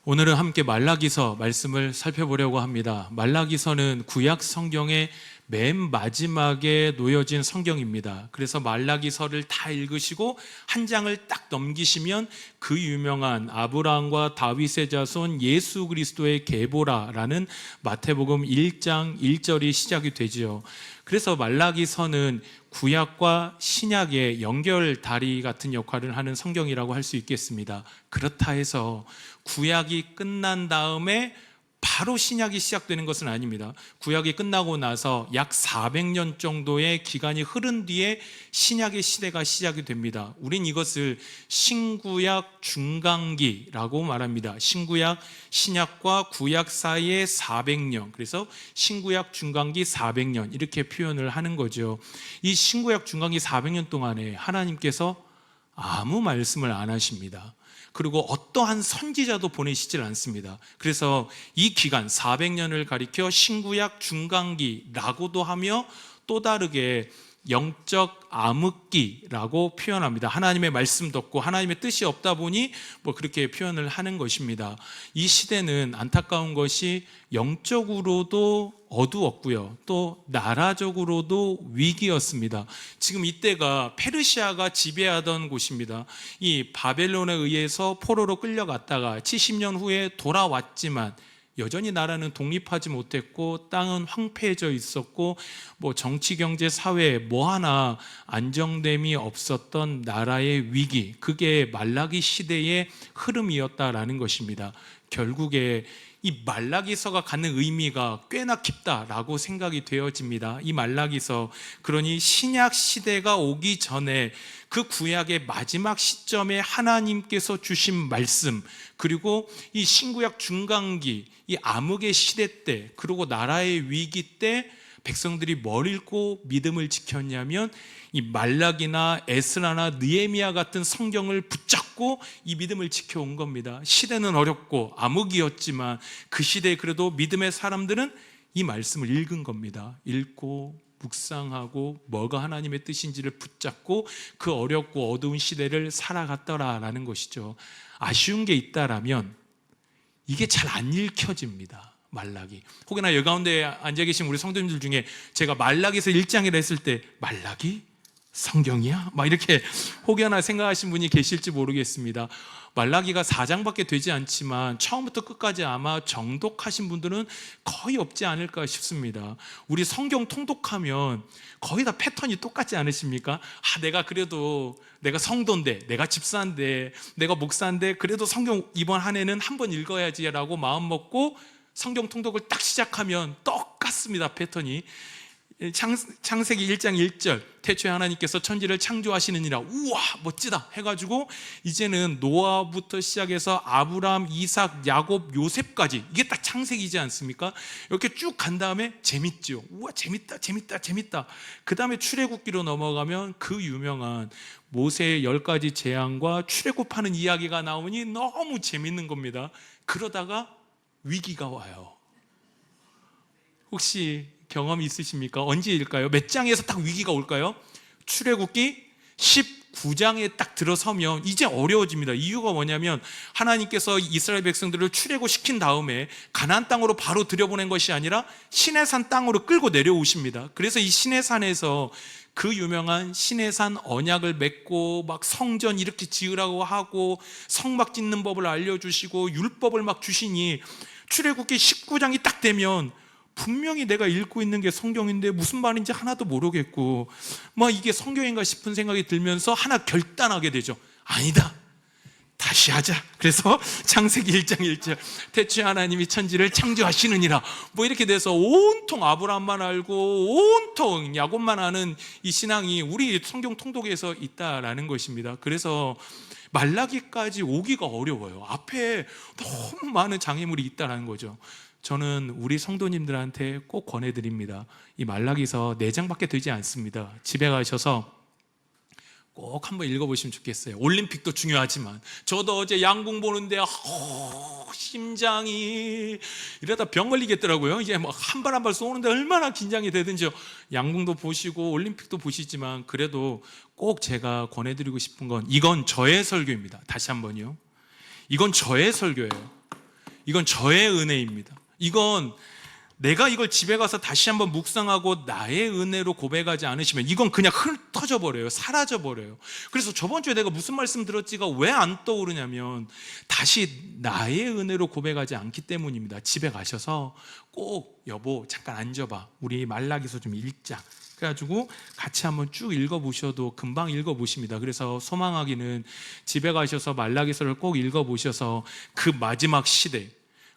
오늘은 함께 말라기서 말씀을 살펴보려고 합니다. 말라기서는 구약 성경의 맨 마지막에 놓여진 성경입니다. 그래서 말라기서를 다 읽으시고 한 장을 딱 넘기시면 그 유명한 아브라함과 다윗의 자손 예수 그리스도의 계보라라는 마태복음 1장 1절이 시작이 되지요. 그래서 말라기서는 구약과 신약의 연결다리 같은 역할을 하는 성경이라고 할 수 있겠습니다. 그렇다 해서 구약이 끝난 다음에 바로 신약이 시작되는 것은 아닙니다. 구약이 끝나고 나서 약 400년 정도의 기간이 흐른 뒤에 신약의 시대가 시작이 됩니다. 우린 이것을 신구약 중간기라고 말합니다. 신구약, 신약과 구약 사이의 400년, 그래서 신구약 중간기 400년 이렇게 표현을 하는 거죠. 이 신구약 중간기 400년 동안에 하나님께서 아무 말씀을 안 하십니다. 그리고 어떠한 선지자도 보내시질 않습니다. 그래서 이 기간 400년을 가리켜 신구약 중간기라고도 하며 또 다르게 영적 암흑기라고 표현합니다. 하나님의 말씀도 없고 하나님의 뜻이 없다 보니 그렇게 표현을 하는 것입니다. 이 시대는 안타까운 것이 영적으로도 어두웠고요, 또 나라적으로도 위기였습니다. 지금 이때가 페르시아가 지배하던 곳입니다. 이 바벨론에 의해서 포로로 끌려갔다가 70년 후에 돌아왔지만 여전히 나라는 독립하지 못했고 땅은 황폐해져 있었고 정치, 경제, 사회 하나 안정됨이 없었던 나라의 위기, 그게 말라기 시대의 흐름이었다라는 것입니다. 결국에 이 말라기서가 갖는 의미가 꽤나 깊다라고 생각이 되어집니다. 이 말라기서, 그러니 신약 시대가 오기 전에 그 구약의 마지막 시점에 하나님께서 주신 말씀, 그리고 이 신구약 중간기, 이 암흑의 시대 때, 그리고 나라의 위기 때 백성들이 뭘 읽고 믿음을 지켰냐면 이 말라기나 에스라나 느헤미야 같은 성경을 붙잡고 이 믿음을 지켜온 겁니다. 시대는 어렵고 암흑이었지만 그 시대에 그래도 믿음의 사람들은 이 말씀을 읽은 겁니다. 읽고 묵상하고 뭐가 하나님의 뜻인지를 붙잡고 그 어렵고 어두운 시대를 살아갔더라라는 것이죠. 아쉬운 게 있다라면 이게 잘 안 읽혀집니다. 말라기. 혹여나 여기 가운데 앉아 계신 우리 성도님들 중에 제가 말라기서 1장이라 했을 때 말라기? 성경이야? 이렇게 혹여나 생각하신 분이 계실지 모르겠습니다. 말라기가 4장밖에 되지 않지만 처음부터 끝까지 아마 정독하신 분들은 거의 없지 않을까 싶습니다. 우리 성경 통독하면 거의 다 패턴이 똑같지 않으십니까? 내가 그래도 내가 성도인데, 내가 집사인데, 내가 목사인데 그래도 성경 이번 한 해는 한 번 읽어야지라고 마음 먹고 성경 통독을 딱 시작하면 똑같습니다. 패턴이. 창세기 1장 1절, 태초에 하나님께서 천지를 창조하시느니라, 우와 멋지다 해가지고 이제는 노아부터 시작해서 아브라함, 이삭, 야곱, 요셉까지, 이게 딱 창세기지 않습니까? 이렇게 쭉 간 다음에 재밌죠. 우와 재밌다. 그 다음에 출애굽기로 넘어가면 그 유명한 모세의 10가지 재앙과 출애굽하는 이야기가 나오니 너무 재밌는 겁니다. 그러다가 위기가 와요. 혹시 경험이 있으십니까? 언제일까요? 몇 장에서 딱 위기가 올까요? 출애굽기 19장에 딱 들어서면 이제 어려워집니다. 이유가 뭐냐면 하나님께서 이스라엘 백성들을 출애굽시킨 다음에 가나안 땅으로 바로 들여보낸 것이 아니라 시내산 땅으로 끌고 내려오십니다. 그래서 이 시내산에서 그 유명한 시내산 언약을 맺고 성전 이렇게 지으라고 하고 성막 짓는 법을 알려주시고 율법을 주시니 출애굽기 19장이 딱 되면 분명히 내가 읽고 있는 게 성경인데 무슨 말인지 하나도 모르겠고 이게 성경인가 싶은 생각이 들면서 하나 결단하게 되죠. 아니다, 다시 하자. 그래서 창세기 1장 1절, 태초에 하나님이 천지를 창조하시느니라, 이렇게 돼서 온통 아브라함만 알고 온통 야곱만 아는 이 신앙이 우리 성경 통독에서 있다라는 것입니다. 그래서 말라기까지 오기가 어려워요. 앞에 너무 많은 장애물이 있다는 거죠. 저는 우리 성도님들한테 꼭 권해드립니다. 이 말라기서 4장밖에 되지 않습니다. 집에 가셔서 꼭 한번 읽어보시면 좋겠어요. 올림픽도 중요하지만 저도 어제 양궁 보는데 심장이 이러다 병 걸리겠더라고요. 이제 한 발 한 발 쏘는데 얼마나 긴장이 되든지요. 양궁도 보시고 올림픽도 보시지만 그래도 꼭 제가 권해드리고 싶은 건, 이건 저의 설교입니다. 다시 한번요, 이건 저의 설교예요. 이건 저의 은혜입니다. 이건 내가 이걸 집에 가서 다시 한번 묵상하고 나의 은혜로 고백하지 않으시면 이건 그냥 흩어져 버려요. 사라져 버려요. 그래서 저번 주에 내가 무슨 말씀 들었지가 왜 안 떠오르냐면 다시 나의 은혜로 고백하지 않기 때문입니다. 집에 가셔서 꼭 여보 잠깐 앉아봐, 우리 말라기서 좀 읽자. 그래가지고 같이 한번 쭉 읽어보셔도 금방 읽어보십니다. 그래서 소망하기는 집에 가셔서 말라기서를 꼭 읽어보셔서 그 마지막 시대,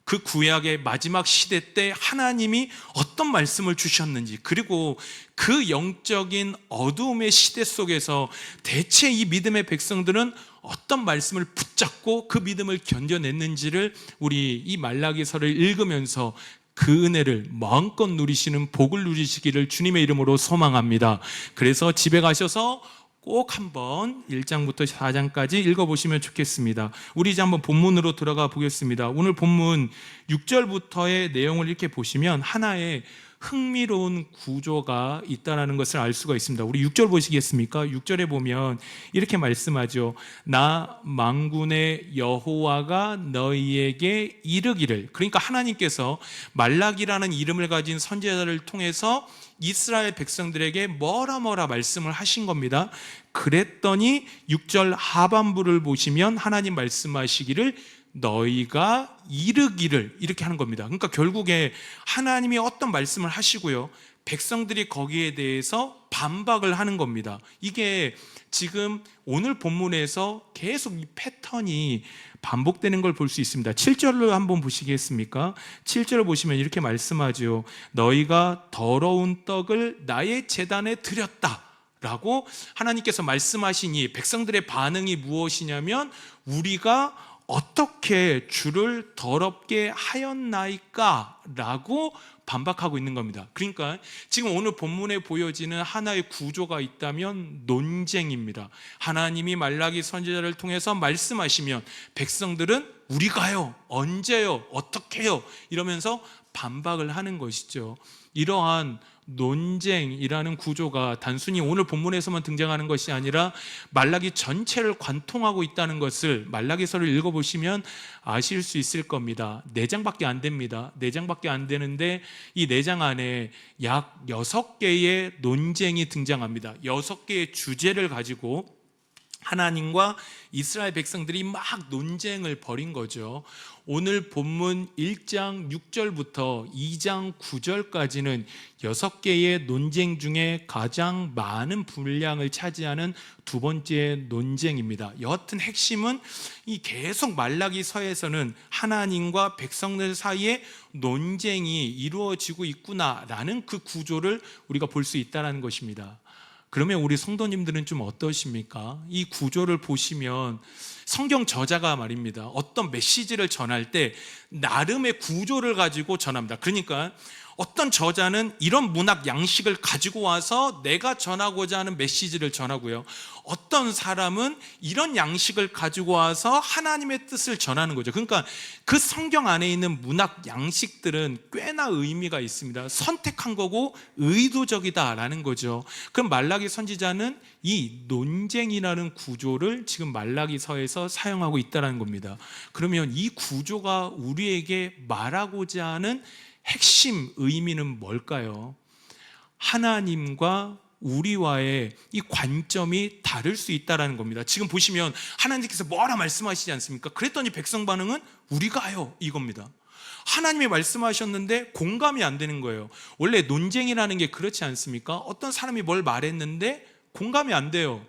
그 구약의 마지막 시대 때 하나님이 어떤 말씀을 주셨는지, 그리고 그 영적인 어두움의 시대 속에서 대체 이 믿음의 백성들은 어떤 말씀을 붙잡고 그 믿음을 견뎌냈는지를 우리 이 말라기서를 읽으면서 그 은혜를 마음껏 누리시는 복을 누리시기를 주님의 이름으로 소망합니다. 그래서 집에 가셔서 꼭 한번 1장부터 4장까지 읽어보시면 좋겠습니다. 우리 이제 한번 본문으로 들어가 보겠습니다. 오늘 본문 6절부터의 내용을 이렇게 보시면 하나의 흥미로운 구조가 있다는 것을 알 수가 있습니다. 우리 6절 보시겠습니까? 6절에 보면 이렇게 말씀하죠. 나 만군의 여호와가 너희에게 이르기를. 그러니까 하나님께서 말라기라는 이름을 가진 선지자를 통해서 이스라엘 백성들에게 뭐라 말씀을 하신 겁니다. 그랬더니 6절 하반부를 보시면 하나님 말씀하시기를 너희가 이르기를, 이렇게 하는 겁니다. 그러니까 결국에 하나님이 어떤 말씀을 하시고요, 백성들이 거기에 대해서 반박을 하는 겁니다. 이게 지금 오늘 본문에서 계속 이 패턴이 반복되는 걸 볼 수 있습니다. 7절로 한번 보시겠습니까? 7절을 보시면 이렇게 말씀하죠. 너희가 더러운 떡을 나의 제단에 드렸다 라고 하나님께서 말씀하시니 백성들의 반응이 무엇이냐면 우리가 어떻게 주를 더럽게 하였나이까? 라고 반박하고 있는 겁니다. 그러니까 지금 오늘 본문에 보여지는 하나의 구조가 있다면 논쟁입니다. 하나님이 말라기 선지자를 통해서 말씀하시면 백성들은 우리가요, 언제요, 어떻게요? 이러면서 반박을 하는 것이죠. 이러한 논쟁이라는 구조가 단순히 오늘 본문에서만 등장하는 것이 아니라 말라기 전체를 관통하고 있다는 것을 말라기서를 읽어보시면 아실 수 있을 겁니다. 4장밖에 안 됩니다. 4장밖에 안 되는데 이 4장 안에 약 6개의 논쟁이 등장합니다. 6개의 주제를 가지고 하나님과 이스라엘 백성들이 막 논쟁을 벌인 거죠. 오늘 본문 1장 6절부터 2장 9절까지는 6개의 논쟁 중에 가장 많은 분량을 차지하는 두 번째 논쟁입니다. 여하튼 핵심은 이 계속 말라기서에서는 하나님과 백성들 사이에 논쟁이 이루어지고 있구나라는 그 구조를 우리가 볼 수 있다는 것입니다. 그러면 우리 성도님들은 좀 어떠십니까? 이 구조를 보시면 성경 저자가 말입니다, 어떤 메시지를 전할 때 나름의 구조를 가지고 전합니다. 그러니까 어떤 저자는 이런 문학 양식을 가지고 와서 내가 전하고자 하는 메시지를 전하고요, 어떤 사람은 이런 양식을 가지고 와서 하나님의 뜻을 전하는 거죠. 그러니까 그 성경 안에 있는 문학 양식들은 꽤나 의미가 있습니다. 선택한 거고 의도적이다라는 거죠. 그럼 말라기 선지자는 이 논쟁이라는 구조를 지금 말라기서에서 사용하고 있다는 겁니다. 그러면 이 구조가 우리에게 말하고자 하는 핵심 의미는 뭘까요? 하나님과 우리와의 이 관점이 다를 수 있다는 겁니다. 지금 보시면 하나님께서 뭐라 말씀하시지 않습니까? 그랬더니 백성 반응은 우리가요, 이겁니다. 하나님이 말씀하셨는데 공감이 안 되는 거예요. 원래 논쟁이라는 게 그렇지 않습니까? 어떤 사람이 뭘 말했는데 공감이 안 돼요.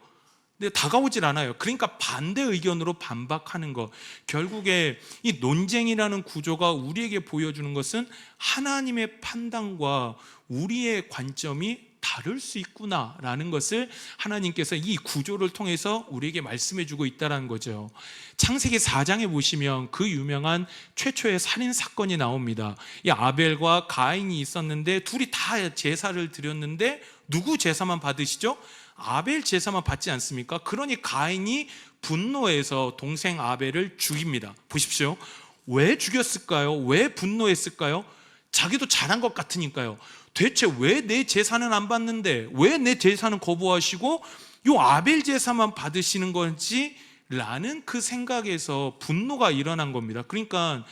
근데 다가오질 않아요. 그러니까 반대 의견으로 반박하는 것. 결국에 이 논쟁이라는 구조가 우리에게 보여주는 것은 하나님의 판단과 우리의 관점이 다를 수 있구나라는 것을 하나님께서 이 구조를 통해서 우리에게 말씀해주고 있다는 거죠. 창세기 4장에 보시면 그 유명한 최초의 살인 사건이 나옵니다. 이 아벨과 가인이 있었는데 둘이 다 제사를 드렸는데 누구 제사만 받으시죠? 아벨 제사만 받지 않습니까? 그러니 가인이 분노해서 동생 아벨을 죽입니다. 보십시오. 왜 죽였을까요? 왜 분노했을까요? 자기도 잘한 것 같으니까요. 대체 왜 내 제사는 안 받는데 왜 내 제사는 거부하시고 요 아벨 제사만 받으시는 건지 라는 그 생각에서 분노가 일어난 겁니다. 그러니까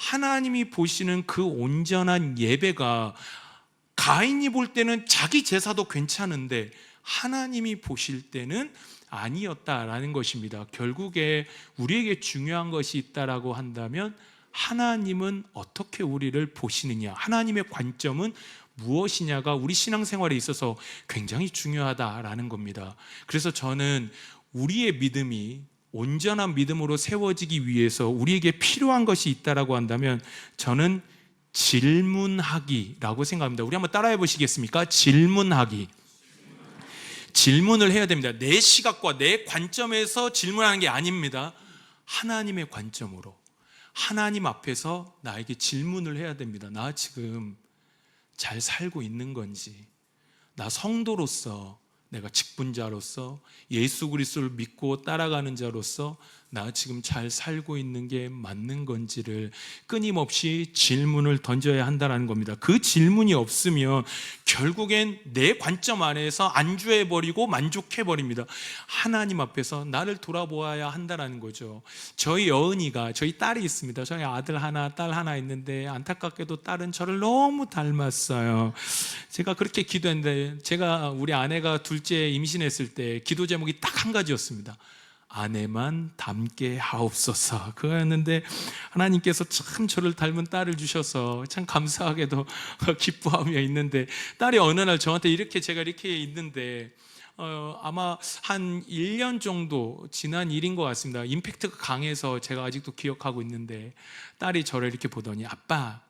하나님이 보시는 그 온전한 예배가 가인이 볼 때는 자기 제사도 괜찮은데 하나님이 보실 때는 아니었다라는 것입니다. 결국에 우리에게 중요한 것이 있다라고 한다면 하나님은 어떻게 우리를 보시느냐, 하나님의 관점은 무엇이냐가 우리 신앙생활에 있어서 굉장히 중요하다라는 겁니다. 그래서 저는 우리의 믿음이 온전한 믿음으로 세워지기 위해서 우리에게 필요한 것이 있다라고 한다면 저는 질문하기라고 생각합니다. 우리 한번 따라해 보시겠습니까? 질문하기. 질문을 해야 됩니다. 내 시각과 내 관점에서 질문하는 게 아닙니다. 하나님의 관점으로, 하나님 앞에서 나에게 질문을 해야 됩니다. 나 지금 잘 살고 있는 건지, 나 성도로서, 내가 직분자로서, 예수 그리스도를 믿고 따라가는 자로서 나 지금 잘 살고 있는 게 맞는 건지를 끊임없이 질문을 던져야 한다는 겁니다. 그 질문이 없으면 결국엔 내 관점 안에서 안주해버리고 만족해버립니다. 하나님 앞에서 나를 돌아보아야 한다는 거죠. 저희 여은이가, 저희 딸이 있습니다. 저희 아들 하나, 딸 하나 있는데 안타깝게도 딸은 저를 너무 닮았어요. 제가 그렇게 기도했는데, 제가 우리 아내가 둘째 임신했을 때 기도 제목이 딱 한 가지였습니다. 아내만 닮게 하옵소서. 그거였는데 하나님께서 참 저를 닮은 딸을 주셔서 참 감사하게도 기뻐하며 있는데, 딸이 어느 날 저한테 제가 이렇게 있는데 아마 한 1년 정도 지난 일인 것 같습니다. 임팩트가 강해서 제가 아직도 기억하고 있는데, 딸이 저를 이렇게 보더니 아빠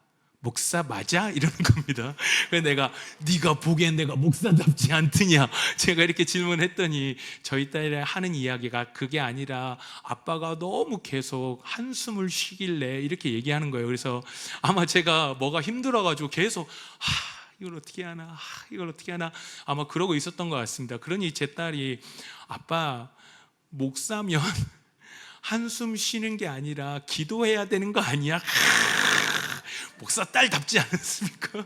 목사 맞아? 이러는 겁니다. 그래서 내가 네가 보기엔 내가 목사답지 않더냐, 제가 이렇게 질문했더니 저희 딸이 하는 이야기가 그게 아니라 아빠가 너무 계속 한숨을 쉬길래 이렇게 얘기하는 거예요. 그래서 아마 제가 뭐가 힘들어가지고 계속 이걸 어떻게 하나, 이걸 어떻게 하나 아마 그러고 있었던 것 같습니다. 그러니 제 딸이 아빠 목사면 한숨 쉬는 게 아니라 기도해야 되는 거 아니야? 목사 딸답지 않습니까?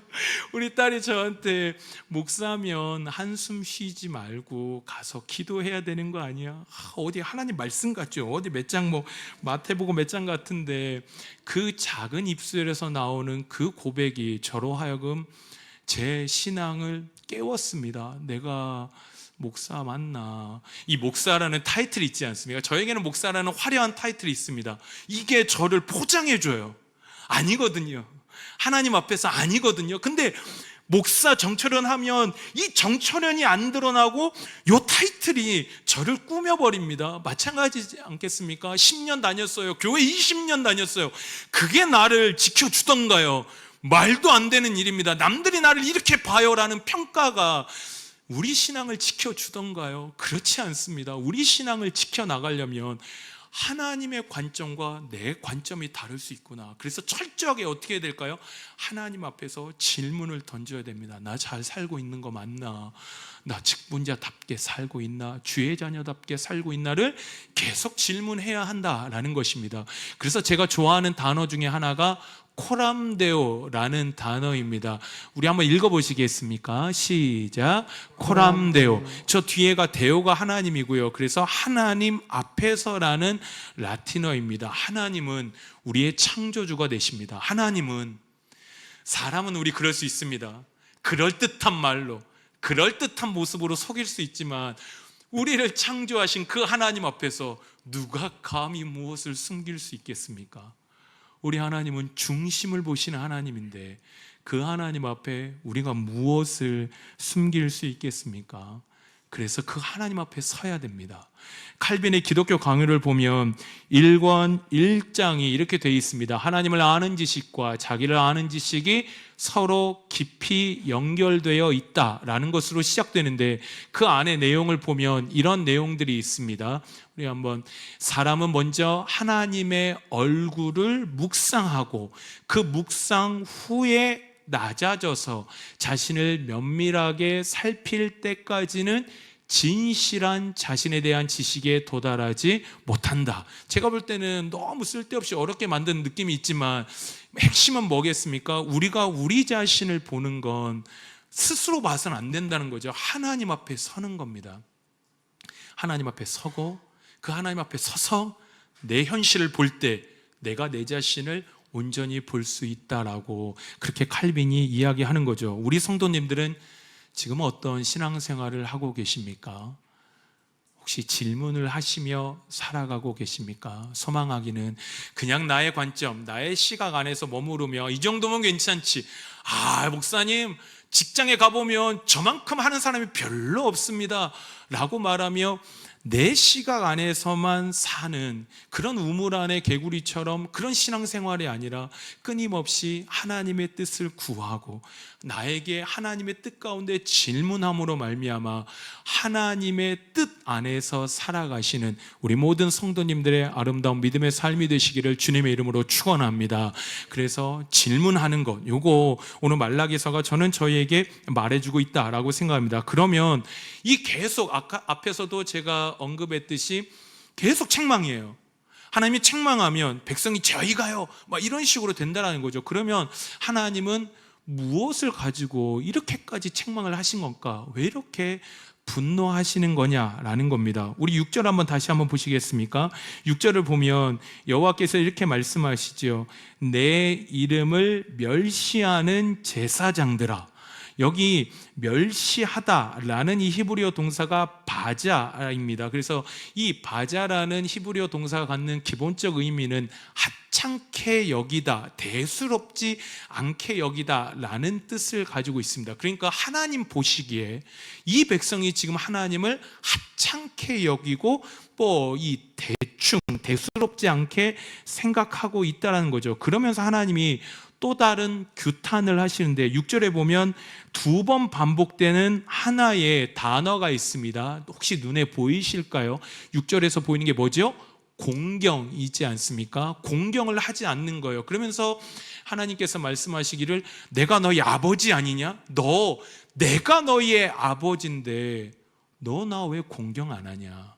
우리 딸이 저한테 목사면 한숨 쉬지 말고 가서 기도해야 되는 거 아니야? 어디 하나님 말씀 같죠? 어디 몇 장 마태복음 몇 장 같은데 그 작은 입술에서 나오는 그 고백이 저로 하여금 제 신앙을 깨웠습니다. 내가 목사 맞나? 이 목사라는 타이틀이 있지 않습니까? 저에게는 목사라는 화려한 타이틀이 있습니다. 이게 저를 포장해줘요. 아니거든요. 하나님 앞에서 아니거든요. 근데 목사 정철원 하면 이 정철원이 안 드러나고 요 타이틀이 저를 꾸며버립니다. 마찬가지지 않겠습니까? 10년 다녔어요. 교회 20년 다녔어요. 그게 나를 지켜주던가요? 말도 안 되는 일입니다. 남들이 나를 이렇게 봐요라는 평가가 우리 신앙을 지켜주던가요? 그렇지 않습니다. 우리 신앙을 지켜나가려면 하나님의 관점과 내 관점이 다를 수 있구나. 그래서 철저하게 어떻게 해야 될까요? 하나님 앞에서 질문을 던져야 됩니다. 나 잘 살고 있는 거 맞나? 나 직분자답게 살고 있나? 주의 자녀답게 살고 있나를 계속 질문해야 한다라는 것입니다. 그래서 제가 좋아하는 단어 중에 하나가 코람데오라는 단어입니다. 우리 한번 읽어보시겠습니까? 시작. 코람데오. 저 뒤에가 데오가 하나님이고요. 그래서 하나님 앞에서라는 라틴어입니다. 하나님은 우리의 창조주가 되십니다. 하나님은, 사람은 우리 그럴 수 있습니다. 그럴듯한 말로, 그럴듯한 모습으로 속일 수 있지만 우리를 창조하신 그 하나님 앞에서 누가 감히 무엇을 숨길 수 있겠습니까? 우리 하나님은 중심을 보시는 하나님인데 그 하나님 앞에 우리가 무엇을 숨길 수 있겠습니까? 그래서 그 하나님 앞에 서야 됩니다. 칼빈의 기독교 강요를 보면 1권 1장이 이렇게 되어 있습니다. 하나님을 아는 지식과 자기를 아는 지식이 서로 깊이 연결되어 있다라는 것으로 시작되는데, 그 안에 내용을 보면 이런 내용들이 있습니다. 우리 한번, 사람은 먼저 하나님의 얼굴을 묵상하고 그 묵상 후에 낮아져서 자신을 면밀하게 살필 때까지는 진실한 자신에 대한 지식에 도달하지 못한다. 제가 볼 때는 너무 쓸데없이 어렵게 만든 느낌이 있지만 핵심은 뭐겠습니까? 우리가 우리 자신을 보는 건 스스로 봐서는 안 된다는 거죠. 하나님 앞에 서는 겁니다. 하나님 앞에 서고 그 하나님 앞에 서서 내 현실을 볼 때 내가 내 자신을 온전히 볼 수 있다라고 그렇게 칼빈이 이야기하는 거죠. 우리 성도님들은 지금 어떤 신앙생활을 하고 계십니까? 혹시 질문을 하시며 살아가고 계십니까? 소망하기는 그냥 나의 관점, 나의 시각 안에서 머무르며 이 정도면 괜찮지. 목사님, 직장에 가보면 저만큼 하는 사람이 별로 없습니다 라고 말하며 내 시각 안에서만 사는 그런 우물 안의 개구리처럼 그런 신앙생활이 아니라 끊임없이 하나님의 뜻을 구하고 나에게 하나님의 뜻 가운데 질문함으로 말미암아 하나님의 뜻 안에서 살아가시는 우리 모든 성도님들의 아름다운 믿음의 삶이 되시기를 주님의 이름으로 축원합니다. 그래서 질문하는 것, 요거 오늘 말라기서가 저는 저희에게 말해주고 있다라고 생각합니다. 그러면 이 계속 아까 앞에서도 제가 언급했듯이 계속 책망이에요. 하나님이 책망하면 백성이 저희가요 막 이런 식으로 된다라는 거죠. 그러면 하나님은 무엇을 가지고 이렇게까지 책망을 하신 건가? 왜 이렇게 분노하시는 거냐라는 겁니다. 우리 6절 다시 한번 보시겠습니까? 6절을 보면 여호와께서 이렇게 말씀하시죠. 내 이름을 멸시하는 제사장들아. 여기 멸시하다라는 이 히브리어 동사가 바자입니다. 그래서 이 바자라는 히브리어 동사가 갖는 기본적 의미는 하찮게 여기다, 대수롭지 않게 여기다 라는 뜻을 가지고 있습니다. 그러니까 하나님 보시기에 이 백성이 지금 하나님을 하찮게 여기고 이 대충 대수롭지 않게 생각하고 있다는 거죠. 그러면서 하나님이 또 다른 규탄을 하시는데 6절에 보면 2번 반복되는 하나의 단어가 있습니다. 혹시 눈에 보이실까요? 6절에서 보이는 게 뭐죠? 공경이지 않습니까? 공경을 하지 않는 거예요. 그러면서 하나님께서 말씀하시기를 내가 너희 아버지 아니냐? 내가 너희의 아버지인데 너 나 왜 공경 안 하냐?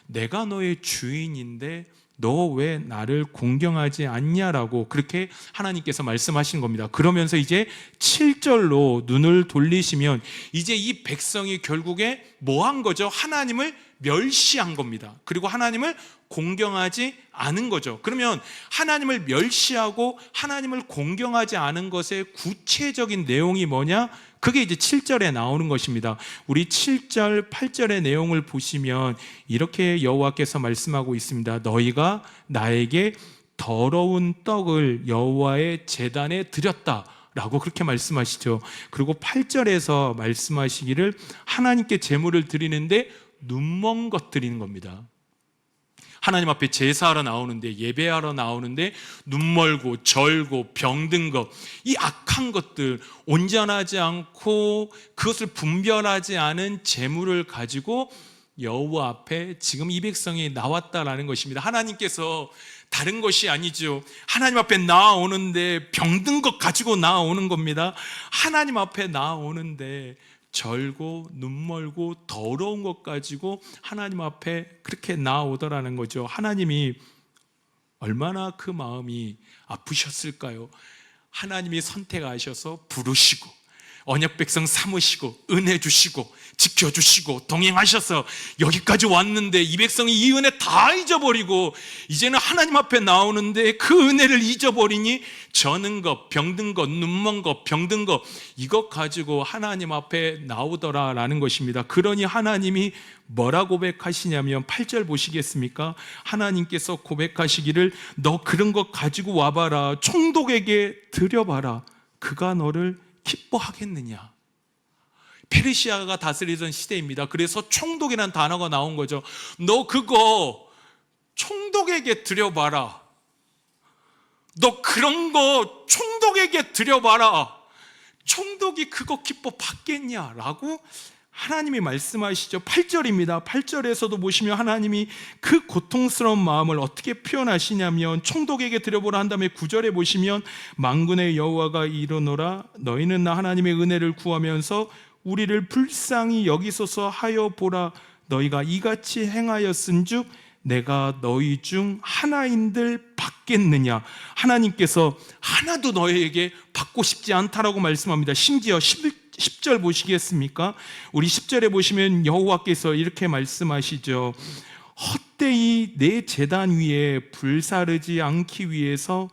내가 너의 주인인데 너 왜 나를 공경하지 않냐라고 그렇게 하나님께서 말씀하신 겁니다. 그러면서 이제 7절로 눈을 돌리시면 이제 이 백성이 결국에 뭐 한 거죠? 하나님을 멸시한 겁니다. 그리고 하나님을 공경하지 않은 거죠. 그러면 하나님을 멸시하고 하나님을 공경하지 않은 것의 구체적인 내용이 뭐냐? 그게 이제 7절에 나오는 것입니다. 우리 7절, 8절의 내용을 보시면 이렇게 여호와께서 말씀하고 있습니다. 너희가 나에게 더러운 떡을 여호와의 제단에 드렸다 라고 그렇게 말씀하시죠. 그리고 8절에서 말씀하시기를 하나님께 제물을 드리는데 눈먼 것 드리는 겁니다. 하나님 앞에 제사하러 나오는데, 예배하러 나오는데 눈멀고 절고 병든 것, 이 악한 것들, 온전하지 않고 그것을 분별하지 않은 제물을 가지고 여호와 앞에 지금 이 백성이 나왔다라는 것입니다. 하나님께서 다른 것이 아니죠. 하나님 앞에 나아오는데 병든 것 가지고 나아오는 겁니다. 하나님 앞에 나아오는데 절고 눈멀고 더러운 것 가지고 하나님 앞에 그렇게 나아오더라는 거죠. 하나님이 얼마나 그 마음이 아프셨을까요? 하나님이 선택하셔서 부르시고 언약 백성 삼으시고 은혜 주시고 지켜주시고 동행하셔서 여기까지 왔는데 이 백성이 이 은혜 다 잊어버리고 이제는 하나님 앞에 나오는데 그 은혜를 잊어버리니 저는 것, 병든 것, 눈먼 것, 병든 것 이것 가지고 하나님 앞에 나오더라라는 것입니다. 그러니 하나님이 뭐라 고백하시냐면 8절 보시겠습니까? 하나님께서 고백하시기를 너 그런 것 가지고 와봐라, 총독에게 드려봐라, 그가 너를 기뻐하겠느냐. 페르시아가 다스리던 시대입니다. 그래서 총독이라는 단어가 나온 거죠. 너 그거 총독에게 드려봐라. 너 그런 거 총독에게 드려봐라. 총독이 그거 기뻐 받겠냐라고 하나님이 말씀하시죠. 8절입니다. 8절에서도 보시면 하나님이 그 고통스러운 마음을 어떻게 표현하시냐면 총독에게 드려보라 한 다음에 9절에 보시면 만군의 여호와가 이르노라 너희는 나 하나님의 은혜를 구하면서 우리를 불쌍히 여기소서 하여 보라. 너희가 이같이 행하였은즉 내가 너희 중 하나인들 받겠느냐. 하나님께서 하나도 너희에게 받고 싶지 않다라고 말씀합니다. 심지어 10절 보시겠습니까? 우리 10절에 보시면 여호와께서 이렇게 말씀하시죠. 헛되이 내 제단 위에 불사르지 않기 위해서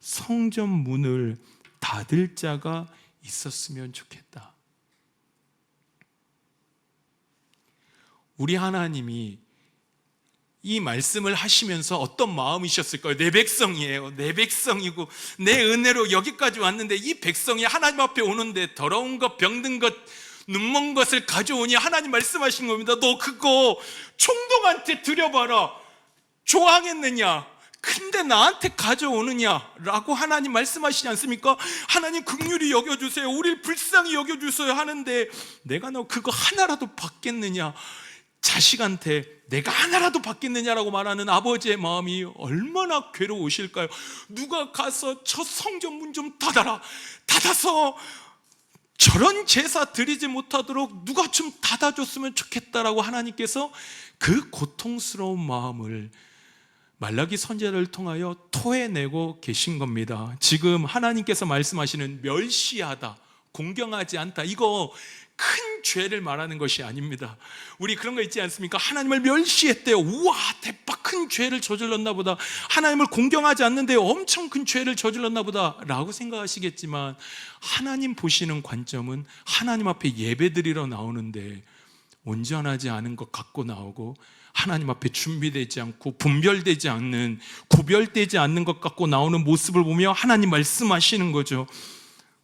성전 문을 닫을 자가 있었으면 좋겠다. 우리 하나님이 이 말씀을 하시면서 어떤 마음이셨을까요? 내 백성이에요. 내 백성이고 내 은혜로 여기까지 왔는데 이 백성이 하나님 앞에 오는데 더러운 것, 병든 것, 눈먼 것을 가져오니 하나님 말씀하신 겁니다. 너 그거 총독한테 드려봐라. 좋아하겠느냐? 근데 나한테 가져오느냐라고 하나님 말씀하시지 않습니까? 하나님 긍휼히 여겨주세요. 우리를 불쌍히 여겨주세요 하는데 내가 너 그거 하나라도 받겠느냐? 자식한테 내가 하나라도 받겠느냐라고 말하는 아버지의 마음이 얼마나 괴로우실까요? 누가 가서 저 성전문 좀 닫아서 저런 제사 드리지 못하도록 누가 좀 닫아줬으면 좋겠다라고 하나님께서 그 고통스러운 마음을 말라기 선지자를 통하여 토해내고 계신 겁니다. 지금 하나님께서 말씀하시는 멸시하다, 공경하지 않다, 이거 큰 죄를 말하는 것이 아닙니다. 우리 그런 거 있지 않습니까? 하나님을 멸시했대요. 우와, 대박 큰 죄를 저질렀나 보다. 하나님을 공경하지 않는데 엄청 큰 죄를 저질렀나 보다 라고 생각하시겠지만, 하나님 보시는 관점은 하나님 앞에 예배드리러 나오는데 온전하지 않은 것 갖고 나오고, 하나님 앞에 준비되지 않고 분별되지 않는, 구별되지 않는 것 갖고 나오는 모습을 보며 하나님 말씀하시는 거죠.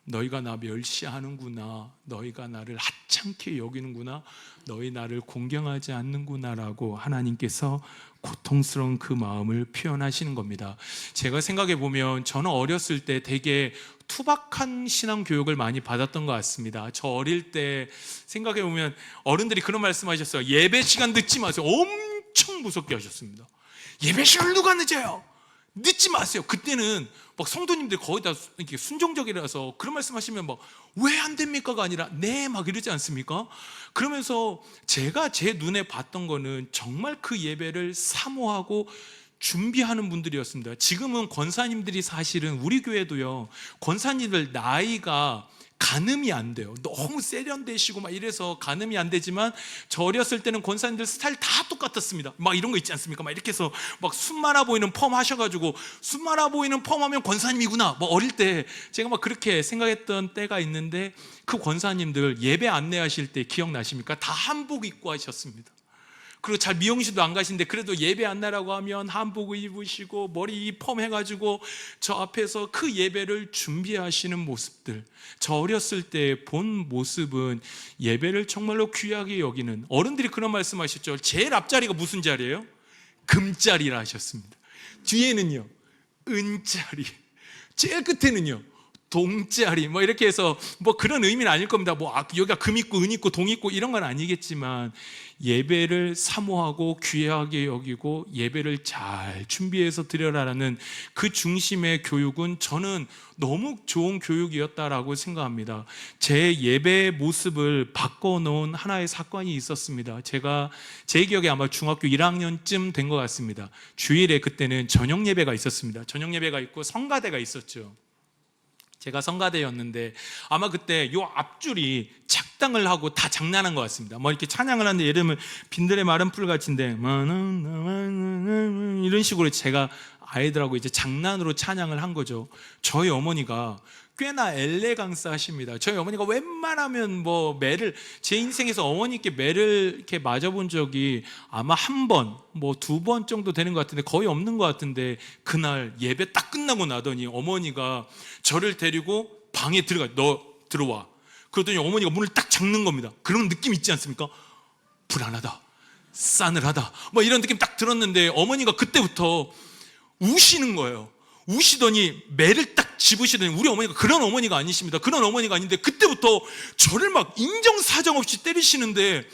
너희가 나 멸시하는구나, 너희가 나를 하찮게 여기는구나, 너희 나를 공경하지 않는구나라고 하나님께서 고통스러운 그 마음을 표현하시는 겁니다. 제가 생각해 보면 저는 어렸을 때 되게 투박한 신앙 교육을 많이 받았던 것 같습니다. 저 어릴 때 생각해 보면 어른들이 그런 말씀하셨어요. 예배 시간 늦지 마세요. 엄청 무섭게 하셨습니다. 예배 시간을 누가 늦어요? 늦지 마세요. 그때는 막 성도님들 거의 다 이렇게 순종적이라서 그런 말씀하시면 막 왜 안 됩니까가 아니라 네 막 이러지 않습니까? 그러면서 제가 제 눈에 봤던 거는 정말 그 예배를 사모하고 준비하는 분들이었습니다. 지금은 권사님들이 사실은 우리 교회도요, 권사님들 나이가 가늠이 안 돼요. 너무 세련되시고 막 이래서 가늠이 안 되지만, 저 어렸을 때는 권사님들 스타일 다 똑같았습니다. 막 이런 거 있지 않습니까? 막 이렇게 해서 막 숨 많아 보이는 펌 하셔가지고, 숨 많아 보이는 펌 하면 권사님이구나. 뭐 어릴 때 제가 막 그렇게 생각했던 때가 있는데, 그 권사님들 예배 안내하실 때 기억나십니까? 다 한복 입고 하셨습니다. 그리고 잘 미용실도 안 가시는데 그래도 예배 안내라고 하면 한복 입으시고 머리 펌 해가지고 저 앞에서 그 예배를 준비하시는 모습들, 저 어렸을 때 본 모습은 예배를 정말로 귀하게 여기는, 어른들이 그런 말씀하셨죠. 제일 앞자리가 무슨 자리예요? 금자리라 하셨습니다. 뒤에는요 은자리, 제일 끝에는요 동자리, 뭐 이렇게 해서 뭐 그런 의미는 아닐 겁니다. 뭐 여기가 금 있고 은 있고 동 있고 이런 건 아니겠지만, 예배를 사모하고 귀하게 여기고 예배를 잘 준비해서 드려라라는 그 중심의 교육은 저는 너무 좋은 교육이었다라고 생각합니다. 제 예배의 모습을 바꿔놓은 하나의 사건이 있었습니다. 제가 제 기억에 아마 중학교 1학년쯤 된 것 같습니다. 주일에 그때는 저녁 예배가 있었습니다. 저녁 예배가 있고 성가대가 있었죠. 제가 성가대였는데 아마 그때 요 앞줄이 착당을 하고 다 장난한 것 같습니다. 뭐 이렇게 찬양을 하는데, 예를 들면 빈들의 마른 풀같이인데 이런 식으로 제가 아이들하고 이제 장난으로 찬양을 한 거죠. 저희 어머니가 꽤나 엘레강스 하십니다. 저희 어머니가 웬만하면 뭐 매를, 제 인생에서 어머니께 매를 이렇게 맞아본 적이 아마 한 번, 뭐 두 번 정도 되는 것 같은데 거의 없는 것 같은데, 그날 예배 딱 끝나고 나더니 어머니가 저를 데리고 방에 너 들어와. 그러더니 어머니가 문을 딱 잠는 겁니다. 그런 느낌 있지 않습니까? 불안하다, 싸늘하다, 뭐 이런 느낌 딱 들었는데, 어머니가 그때부터 우시는 거예요. 우시더니 매를 딱 집으시더니, 우리 어머니가 그런 어머니가 아니십니다. 그런 어머니가 아닌데 그때부터 저를 막 인정사정 없이 때리시는데,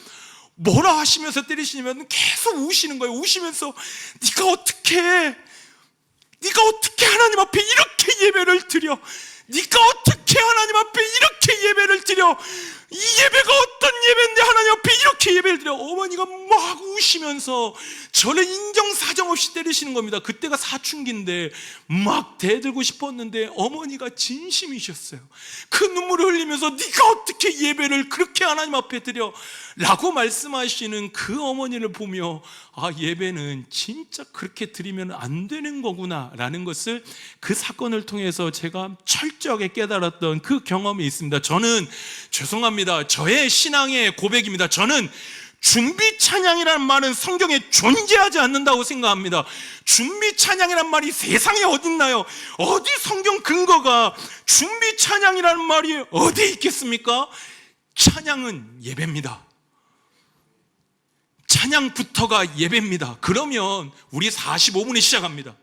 뭐라 하시면서 때리시냐면 계속 우시는 거예요. 우시면서 네가 어떻게 하나님 앞에 이렇게 예배를 드려, 네가 어떻게 하나님 앞에 이렇게 예배를 드려? 이 예배가 어떤 예배인데 하나님 앞에 이렇게 예배를 드려? 어머니가 막 우시면서 저를 인정사정 없이 때리시는 겁니다. 그때가 사춘기인데 막 대들고 싶었는데 어머니가 진심이셨어요. 그 눈물을 흘리면서 네가 어떻게 예배를 그렇게 하나님 앞에 드려? 라고 말씀하시는 그 어머니를 보며 예배는 진짜 그렇게 드리면 안 되는 거구나 라는 것을 그 사건을 통해서 제가 철저하게 깨달았던 그 경험이 있습니다. 저는 죄송합니다, 저의 신앙의 고백입니다. 저는 준비 찬양이라는 말은 성경에 존재하지 않는다고 생각합니다. 준비 찬양이라는 말이 세상에 어딨나요? 어디 성경 근거가 준비 찬양이라는 말이 어디 있겠습니까? 찬양은 예배입니다. 찬양부터가 예배입니다. 그러면 우리 45분에 시작합니다.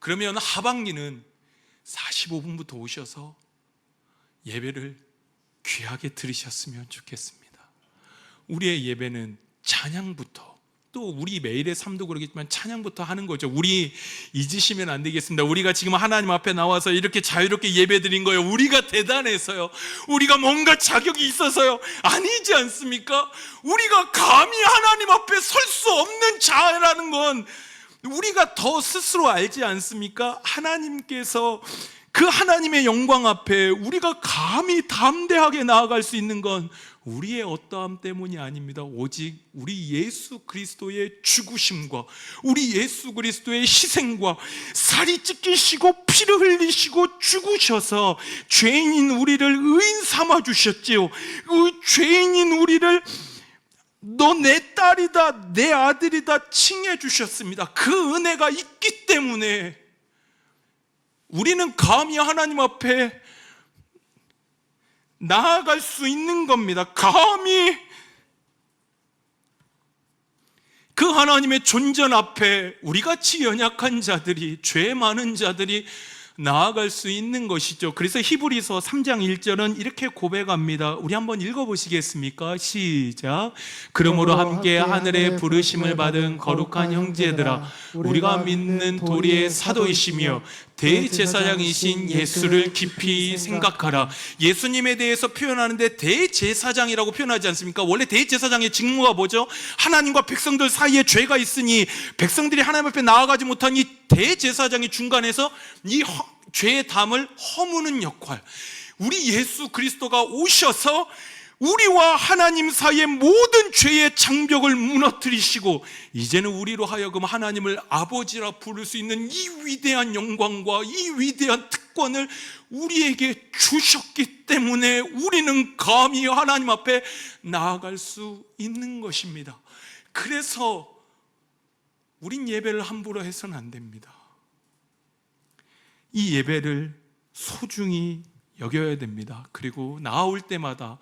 그러면 하반기는 45분부터 오셔서 예배를 귀하게 들으셨으면 좋겠습니다. 우리의 예배는 찬양부터, 또 우리 매일의 삶도 그러겠지만 찬양부터 하는 거죠. 우리 잊으시면 안 되겠습니다. 우리가 지금 하나님 앞에 나와서 이렇게 자유롭게 예배 드린 거예요. 우리가 대단해서요, 우리가 뭔가 자격이 있어서요? 아니지 않습니까? 우리가 감히 하나님 앞에 설 수 없는 자라는 건 우리가 더 스스로 알지 않습니까? 하나님께서 그 하나님의 영광 앞에 우리가 감히 담대하게 나아갈 수 있는 건 우리의 어떠함 때문이 아닙니다. 오직 우리 예수 그리스도의 죽으심과 우리 예수 그리스도의 희생과 살이 찢기시고 피를 흘리시고 죽으셔서 죄인인 우리를 의인 삼아 주셨지요. 그 죄인인 우리를 너 내 딸이다, 내 아들이다 칭해 주셨습니다. 그 은혜가 있기 때문에 우리는 감히 하나님 앞에 나아갈 수 있는 겁니다. 감히 그 하나님의 존전 앞에 우리같이 연약한 자들이, 죄 많은 자들이 나아갈 수 있는 것이죠. 그래서 히브리서 3장 1절은 이렇게 고백합니다. 우리 한번 읽어보시겠습니까? 시작. 그러므로 함께 하늘의 부르심을 받은 거룩한 형제들아, 우리가 믿는 도리의 사도이시며 대제사장이신 예수를 깊이 생각하라. 예수님에 대해서 표현하는데 대제사장이라고 표현하지 않습니까? 원래 대제사장의 직무가 뭐죠? 하나님과 백성들 사이에 죄가 있으니 백성들이 하나님 앞에 나아가지 못한 이 대제사장이 중간에서 이 죄의 담을 허무는 역할. 우리 예수 그리스도가 오셔서 우리와 하나님 사이의 모든 죄의 장벽을 무너뜨리시고 이제는 우리로 하여금 하나님을 아버지라 부를 수 있는 이 위대한 영광과 이 위대한 특권을 우리에게 주셨기 때문에 우리는 감히 하나님 앞에 나아갈 수 있는 것입니다. 그래서 우린 예배를 함부로 해서는 안 됩니다. 이 예배를 소중히 여겨야 됩니다. 그리고 나아올 때마다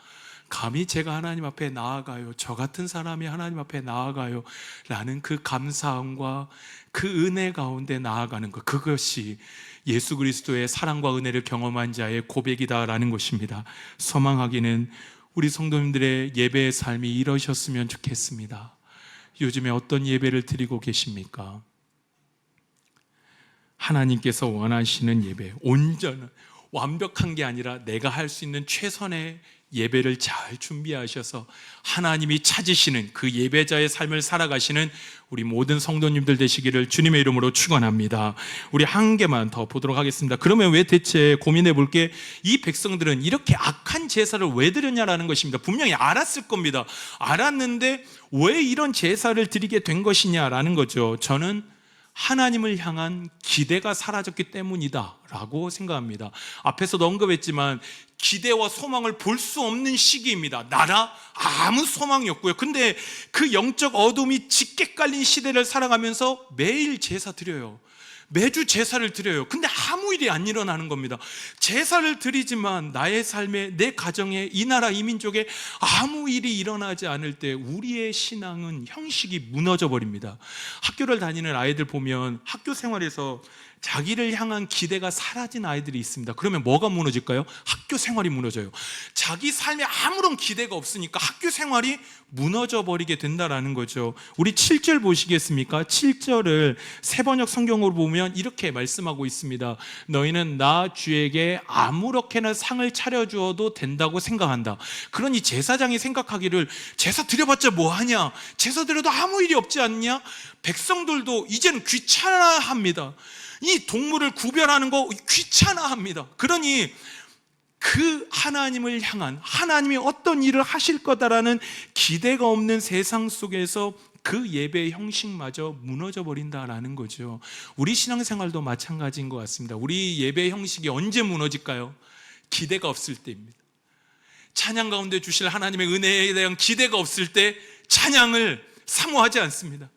감히 제가 하나님 앞에 나아가요, 저 같은 사람이 하나님 앞에 나아가요 라는 그 감사함과 그 은혜 가운데 나아가는 것, 그것이 예수 그리스도의 사랑과 은혜를 경험한 자의 고백이다라는 것입니다. 소망하기는 우리 성도님들의 예배의 삶이 이러셨으면 좋겠습니다. 요즘에 어떤 예배를 드리고 계십니까? 하나님께서 원하시는 예배, 온전한, 완벽한 게 아니라 내가 할 수 있는 최선의 예배를 잘 준비하셔서 하나님이 찾으시는 그 예배자의 삶을 살아가시는 우리 모든 성도님들 되시기를 주님의 이름으로 축원합니다. 우리 한 개만 더 보도록 하겠습니다. 그러면 왜 대체 고민해 볼게, 이 백성들은 이렇게 악한 제사를 왜 드렸냐라는 것입니다. 분명히 알았을 겁니다. 알았는데 왜 이런 제사를 드리게 된 것이냐라는 거죠. 저는 하나님을 향한 기대가 사라졌기 때문이다 라고 생각합니다. 앞에서도 언급했지만 기대와 소망을 볼 수 없는 시기입니다. 나라 아무 소망이 없고요. 근데 그 영적 어둠이 짙게 깔린 시대를 살아가면서 매일 제사 드려요. 매주 제사를 드려요. 근데 아무 일이 안 일어나는 겁니다. 제사를 드리지만 나의 삶에, 내 가정에, 이 나라 이 민족에 아무 일이 일어나지 않을 때 우리의 신앙은 형식이 무너져 버립니다. 학교를 다니는 아이들 보면 학교 생활에서 자기를 향한 기대가 사라진 아이들이 있습니다. 그러면 뭐가 무너질까요? 학교 생활이 무너져요. 자기 삶에 아무런 기대가 없으니까 학교 생활이 무너져 버리게 된다라는 거죠. 우리 7절 보시겠습니까? 7절을 세번역 성경으로 보면 이렇게 말씀하고 있습니다. 너희는 나 주에게 아무렇게나 상을 차려주어도 된다고 생각한다. 그러니 제사장이 생각하기를 제사 드려봤자 뭐하냐? 제사 드려도 아무 일이 없지 않냐? 백성들도 이제는 귀찮아합니다. 이 동물을 구별하는 거 귀찮아합니다. 그러니 그 하나님을 향한, 하나님이 어떤 일을 하실 거다라는 기대가 없는 세상 속에서 그 예배의 형식마저 무너져 버린다라는 거죠. 우리 신앙생활도 마찬가지인 것 같습니다. 우리 예배의 형식이 언제 무너질까요? 기대가 없을 때입니다. 찬양 가운데 주실 하나님의 은혜에 대한 기대가 없을 때 찬양을 사모하지 않습니다.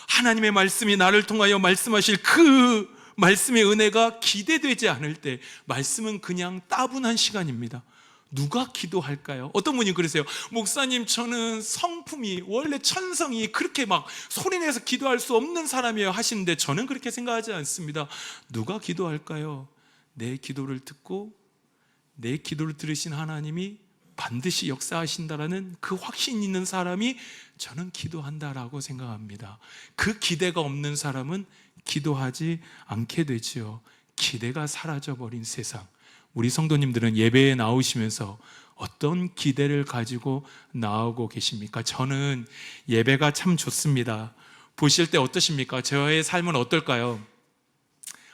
하나님의 말씀이 나를 통하여 말씀하실 그 말씀의 은혜가 기대되지 않을 때 말씀은 그냥 따분한 시간입니다. 누가 기도할까요? 어떤 분이 그러세요. 목사님, 저는 성품이 원래 천성이 그렇게 막 소리내서 기도할 수 없는 사람이에요 하시는데 저는 그렇게 생각하지 않습니다. 누가 기도할까요? 내 기도를 듣고 내 기도를 들으신 하나님이 반드시 역사하신다라는 그 확신 있는 사람이 저는 기도한다라고 생각합니다. 그 기대가 없는 사람은 기도하지 않게 되지요. 기대가 사라져버린 세상. 우리 성도님들은 예배에 나오시면서 어떤 기대를 가지고 나오고 계십니까? 저는 예배가 참 좋습니다. 보실 때 어떠십니까? 저의 삶은 어떨까요?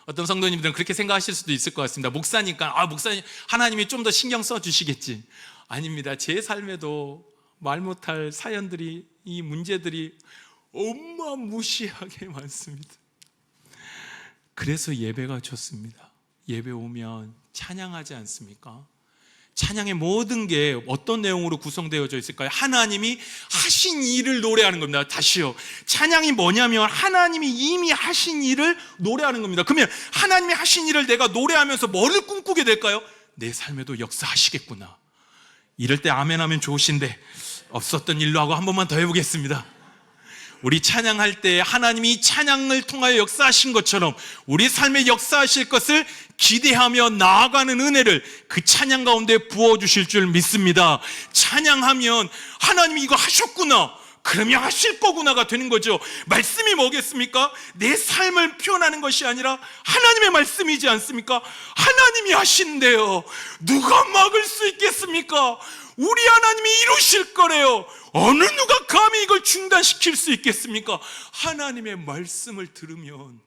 어떤 성도님들은 그렇게 생각하실 수도 있을 것 같습니다. 목사니까 목사님 하나님이 좀 더 신경 써주시겠지. 아닙니다. 제 삶에도 말 못할 사연들이, 이 문제들이 어마무시하게 많습니다. 그래서 예배가 좋습니다. 예배 오면 찬양하지 않습니까? 찬양의 모든 게 어떤 내용으로 구성되어져 있을까요? 하나님이 하신 일을 노래하는 겁니다. 다시요. 찬양이 뭐냐면 하나님이 이미 하신 일을 노래하는 겁니다. 그러면 하나님이 하신 일을 내가 노래하면서 뭐를 꿈꾸게 될까요? 내 삶에도 역사하시겠구나. 이럴 때 아멘하면 좋으신데 없었던 일로 하고 한 번만 더 해보겠습니다. 우리 찬양할 때 하나님이 찬양을 통하여 역사하신 것처럼 우리 삶에 역사하실 것을 기대하며 나아가는 은혜를 그 찬양 가운데 부어주실 줄 믿습니다. 찬양하면 하나님이 이거 하셨구나, 그러면 하실 거구나가 되는 거죠. 말씀이 뭐겠습니까? 내 삶을 표현하는 것이 아니라 하나님의 말씀이지 않습니까? 하나님이 하신대요. 누가 막을 수 있겠습니까? 우리 하나님이 이루실 거래요. 어느 누가 감히 이걸 중단시킬 수 있겠습니까? 하나님의 말씀을 들으면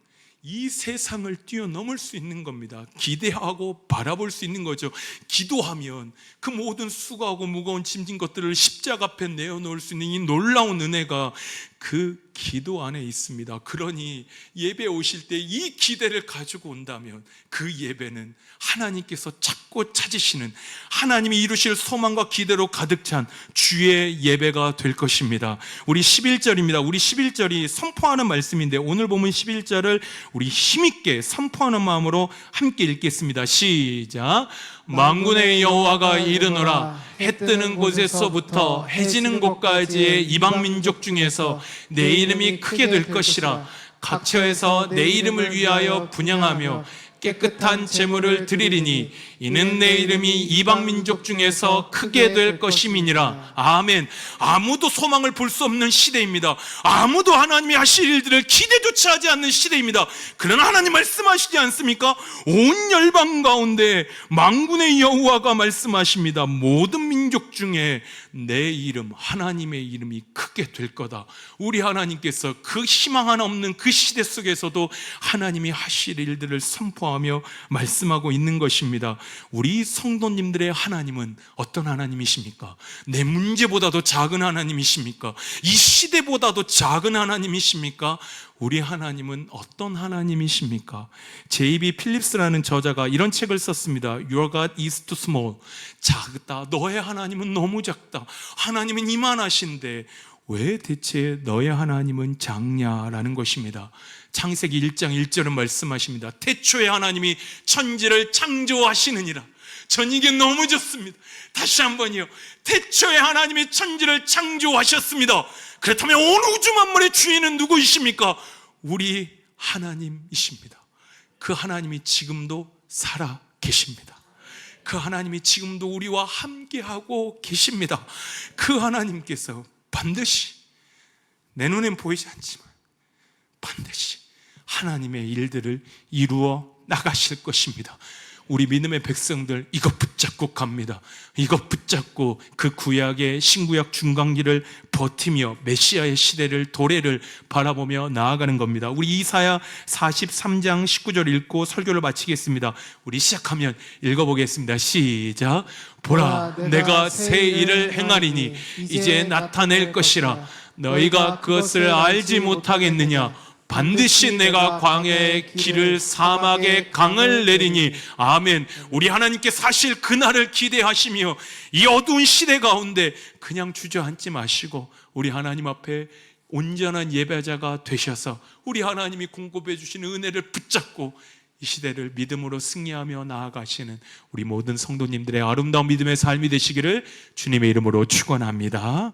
이 세상을 뛰어넘을 수 있는 겁니다. 기대하고 바라볼 수 있는 거죠. 기도하면 그 모든 수고하고 무거운 짐진 것들을 십자가 앞에 내어놓을 수 있는 이 놀라운 은혜가 그 기도 안에 있습니다. 그러니 예배 오실 때 이 기대를 가지고 온다면 그 예배는 하나님께서 찾고 찾으시는, 하나님이 이루실 소망과 기대로 가득 찬 주의 예배가 될 것입니다. 우리 11절입니다. 우리 11절이 선포하는 말씀인데 오늘 보면 11절을 우리 힘있게 선포하는 마음으로 함께 읽겠습니다. 시작. 만군의 여호와가 이르노라. 해 뜨는 곳에서부터 해 지는 곳까지의 이방 민족 중에서 내 이름이 크게 될 것이라. 각처에서 내 이름을 위하여 분향하며 깨끗한 제물을 드리리니 이는 내 이름이 이방 민족 중에서 크게 될 것임이니라. 아멘. 아무도 소망을 볼 수 없는 시대입니다. 아무도 하나님이 하실 일들을 기대조차 하지 않는 시대입니다. 그러나 하나님 말씀하시지 않습니까? 온 열방 가운데 만군의 여호와가 말씀하십니다. 모든 민족 중에 내 이름, 하나님의 이름이 크게 될 거다. 우리 하나님께서 그 희망 하나 없는 그 시대 속에서도 하나님이 하실 일들을 선포하며 말씀하고 있는 것입니다. 우리 성도님들의 하나님은 어떤 하나님이십니까? 내 문제보다도 작은 하나님이십니까? 이 시대보다도 작은 하나님이십니까? 우리 하나님은 어떤 하나님이십니까? 제이비 필립스라는 저자가 이런 책을 썼습니다. Your God is too small. 작다. 너의 하나님은 너무 작다. 하나님은 이만하신데 왜 대체 너의 하나님은 작냐라는 것입니다. 창세기 1장 1절은 말씀하십니다. 태초에 하나님이 천지를 창조하시느니라. 전 이게 너무 좋습니다. 다시 한번요. 태초에 하나님이 천지를 창조하셨습니다. 그렇다면 온 우주 만물의 주인은 누구이십니까? 우리 하나님이십니다. 그 하나님이 지금도 살아 계십니다. 그 하나님이 지금도 우리와 함께하고 계십니다. 그 하나님께서 반드시, 내 눈엔 보이지 않지만 반드시 하나님의 일들을 이루어 나가실 것입니다. 우리 믿음의 백성들, 이거 붙잡고 갑니다. 이거 붙잡고 그 구약의 신구약 중간기를 버티며 메시아의 시대를, 도래를 바라보며 나아가는 겁니다. 우리 이사야 43장 19절 읽고 설교를 마치겠습니다. 우리 시작하면 읽어보겠습니다. 시작. 보라, 내가 새 일을 행하리니 이제 나타낼 것이라. 너희가 그것을 알지 못하겠느냐? 반드시 내가 광야의 길을, 사막의 강을 내리니. 아멘. 우리 하나님께 사실 그날을 기대하시며 이 어두운 시대 가운데 그냥 주저앉지 마시고 우리 하나님 앞에 온전한 예배자가 되셔서 우리 하나님이 공급해 주시는 은혜를 붙잡고 이 시대를 믿음으로 승리하며 나아가시는 우리 모든 성도님들의 아름다운 믿음의 삶이 되시기를 주님의 이름으로 축원합니다.